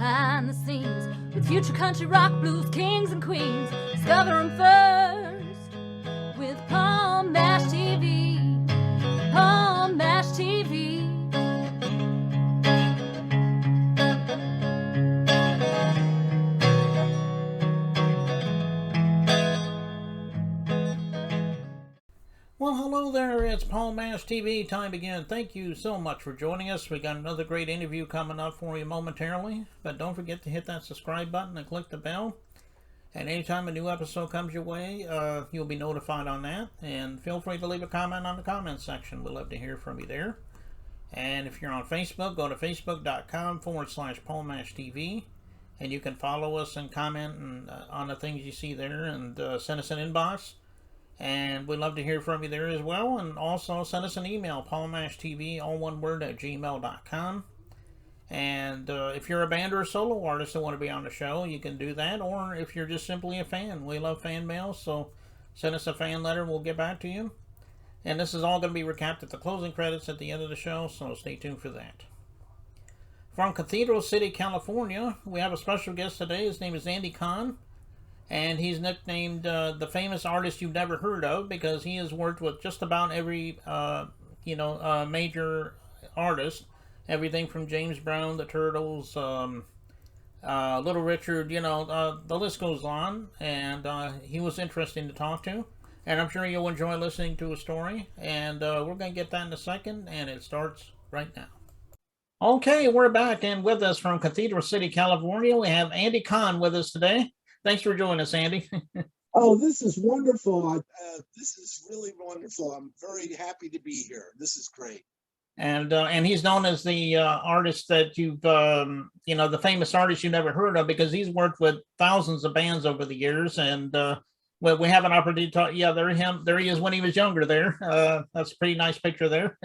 behind the scenes with future country rock blues kings and queens. Discover them first with Palm Mash TV. Palm Mash TV. Well, hello there. It's Paul Mash TV time again. Thank you so much for joining us. We got another great interview coming up for you momentarily. But don't forget to hit that subscribe button and click the bell. And anytime a new episode comes your way, you'll be notified on that. And feel free to leave a comment on the comment section. We'd love to hear from you there. And if you're on Facebook, go to facebook.com/Paul Mash TV. And you can follow us and comment on the things you see there and send us an inbox. And we'd love to hear from you there as well. And also send us an email, paulmashtv, all one word, @gmail.com. And if you're a band or a solo artist that want to be on the show, you can do that. Or if you're just simply a fan, we love fan mail. So send us a fan letter, we'll get back to you. And this is all going to be recapped at the closing credits at the end of the show, so stay tuned for that. From Cathedral City, California, we have a special guest today. His name is Andy Cahan. And he's nicknamed the famous artist you've never heard of because he has worked with just about every, major artist. Everything from James Brown, the Turtles, Little Richard, the list goes on. And he was interesting to talk to. And I'm sure you'll enjoy listening to his story. And we're going to get that in a second. And it starts right now. Okay, we're back. And with us from Cathedral City, California, we have Andy Cahan with us today. Thanks for joining us, Andy. Oh, this is wonderful. This is really wonderful. I'm very happy to be here. This is great. And he's known as the artist that you've, the famous artist you never heard of because he's worked with thousands of bands over the years. And we have an opportunity to talk. Yeah, there he is when he was younger there. That's a pretty nice picture there.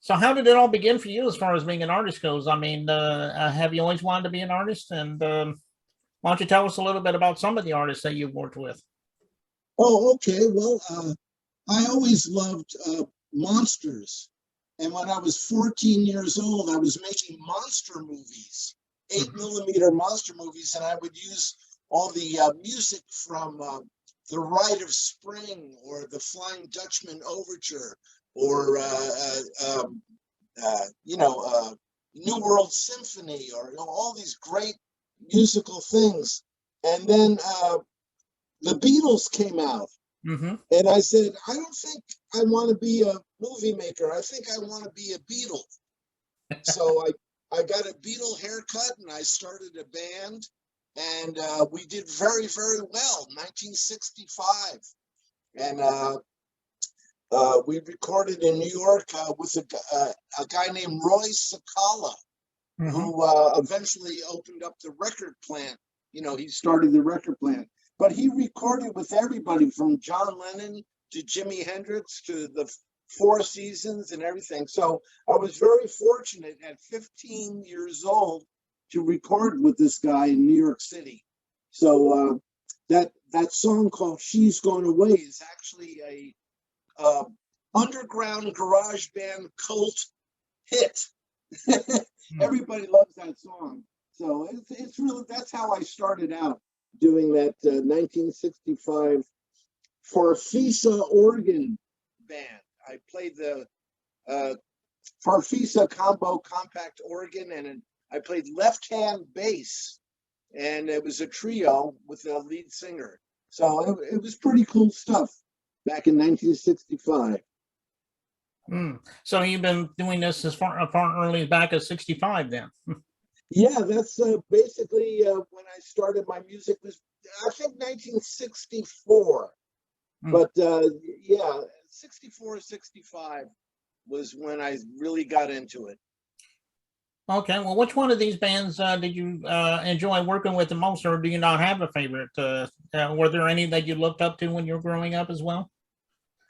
So how did it all begin for you as far as being an artist goes? I mean, have you always wanted to be an artist? And why don't you tell us a little bit about some of the artists that you've worked with? Oh, okay. Well, I always loved monsters. And when I was 14 years old, I was making monster movies, 8mm monster movies. And I would use all the music from The Rite of Spring or the Flying Dutchman Overture, or New World Symphony, or all these great musical things. And then the Beatles came out, and I said, I don't think I want to be a movie maker. I think I want to be a Beatle. So I got a Beatle haircut, and I started a band, and we did very, very well. 1965, and we recorded in New York with a guy named Roy Sakala, who eventually opened up the record plant. He started the record plant. But he recorded with everybody from John Lennon to Jimi Hendrix to the Four Seasons and everything. So I was very fortunate at 15 years old to record with this guy in New York City. So that song called She's Gone Away is actually a underground garage band cult hit. Everybody loves that song. So it's really, that's how I started out doing that 1965 Farfisa organ band. I played the Farfisa combo compact organ, and I played left-hand bass, and it was a trio with a lead singer. So it was pretty cool stuff back in 1965. So you've been doing this as far early back as 65 then? Yeah, that's basically when I started my music was, I think, 1964. But yeah, 64, 65 was when I really got into it. Okay, well, which one of these bands did you enjoy working with the most, or do you not have a favorite? Were there any that you looked up to when you were growing up as well?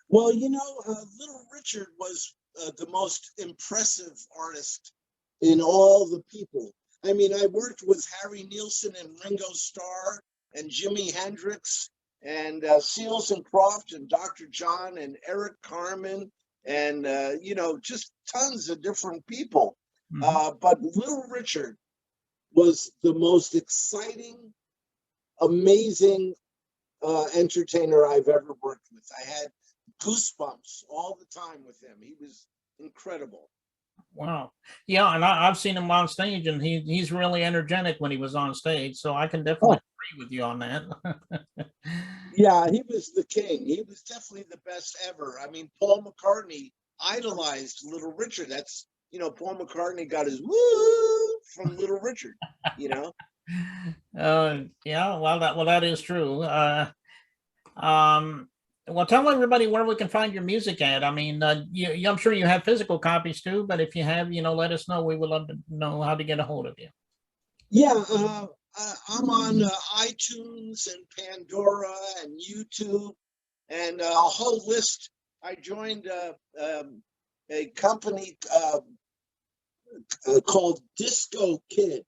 Well, Little Richard was the most impressive artist in all the people. I mean, I worked with Harry Nilsson and Ringo Starr and Jimi Hendrix and Seals and Croft and Dr. John and Eric Carmen and, just tons of different people. But Little Richard was the most exciting, amazing entertainer I've ever worked with. I had goosebumps all the time with him. He was incredible. Wow. Yeah, and I've seen him on stage, and he's really energetic when he was on stage. So I can definitely agree with you on that. Yeah, he was the king. He was definitely the best ever. I mean, Paul McCartney idolized Little Richard. That's, Paul McCartney got his woo from Little Richard, Yeah, well, that is true. Well, tell everybody where we can find your music at. I mean, I'm sure you have physical copies too, but if you have, let us know. We would love to know how to get a hold of you. Yeah, I'm on iTunes and Pandora and YouTube and a whole list. I joined a company called Disco Kid,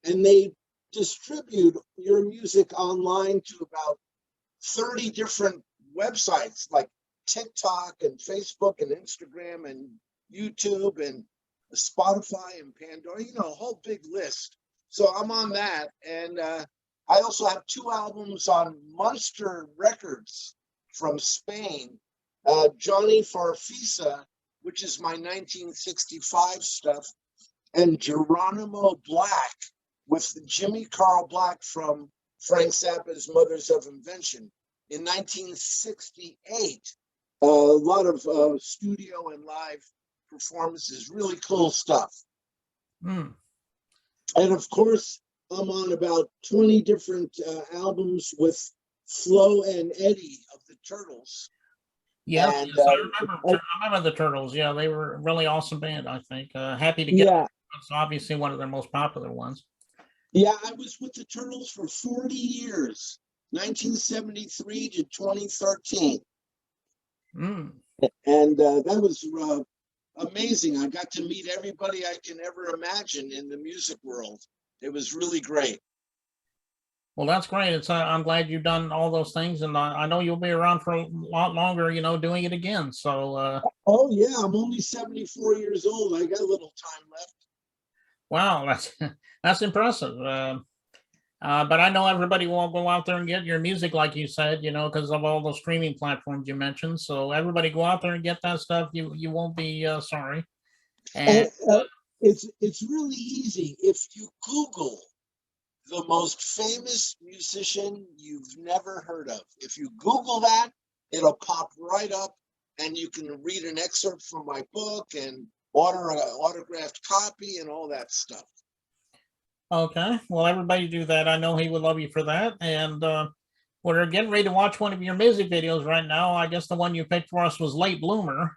and they distribute your music online to about 30 different websites like TikTok and Facebook and Instagram and YouTube and Spotify and Pandora, a whole big list. So I'm on that. And I also have 2 albums on Monster Records from Spain. Johnny Farfisa, which is my 1965 stuff, and Geronimo Black with Jimmy Carl Black from Frank Zappa's Mothers of Invention in 1968. A lot of studio and live performances, really cool stuff. And of course, I'm on about 20 different albums with Flo and Eddie of the Turtles. Yeah, and, yes, I remember the Turtles. Yeah, they were a really awesome band, I think. Happy to get them. It's obviously one of their most popular ones. Yeah, I was with the Turtles for 40 years, 1973 to 2013. And that was amazing. I got to meet everybody I can ever imagine in the music world. It was really great. Well, that's great. I'm glad you've done all those things, and I know you'll be around for a lot longer, doing it again. So. Oh yeah, I'm only 74 years old. I got a little time left. Wow, that's impressive. But I know everybody won't go out there and get your music, like you said, because of all those streaming platforms you mentioned. So everybody go out there and get that stuff. You won't be sorry. And it's really easy. If you Google the most famous musician you've never heard of, if you Google that, it'll pop right up, and you can read an excerpt from my book and order an autographed copy and all that stuff. Okay, well, everybody do that. I know he would love you for that. And we're getting ready to watch one of your music videos right now. I guess the one you picked for us was Late Bloomer.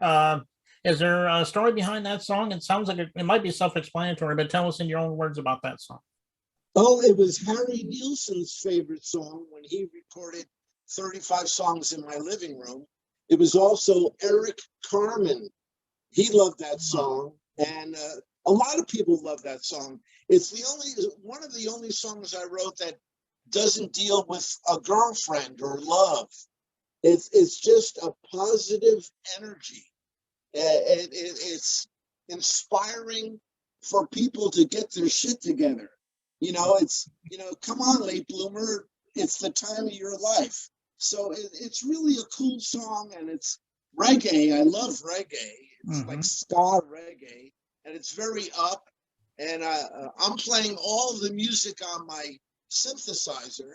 Is there a story behind that song? It sounds like it might be self-explanatory, but tell us in your own words about that song. Oh, it was Harry Nilsson's favorite song when he recorded 35 songs in my living room. It was also Eric Carmen. He loved that song, and a lot of people love that song. It's one of the only songs I wrote that doesn't deal with a girlfriend or love. It's just a positive energy. It's inspiring for people to get their shit together. Come on, late bloomer. It's the time of your life. So it's really a cool song, and it's reggae. I love reggae. It's like ska reggae, and it's very up. And I'm playing all the music on my synthesizer,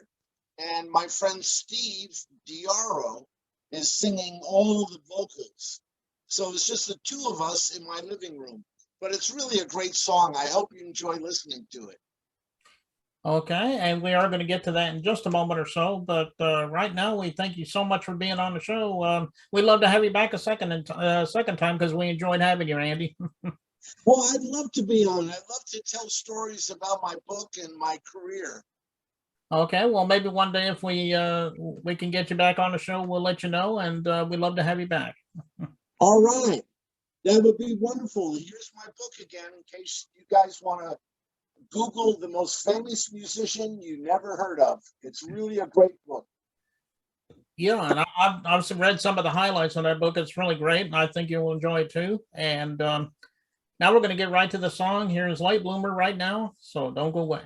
and my friend Steve Diaro is singing all the vocals. So it's just the 2 of us in my living room. But it's really a great song. I hope you enjoy listening to it. Okay, and we are going to get to that in just a moment or so. But right now, we thank you so much for being on the show. We'd love to have you back a second time because we enjoyed having you, Andy. Well, I'd love to be on. I'd love to tell stories about my book and my career. Okay, well, maybe one day if we can get you back on the show, we'll let you know, and we'd love to have you back. All right, that would be wonderful. Here's my book again, in case you guys want to Google the most famous musician you never heard of. It's really a great book. Yeah, and I've read some of the highlights on that book. It's really great, and I think you'll enjoy it too. And Now we're going to get right to the song. Here's Light Bloomer right now, so don't go away.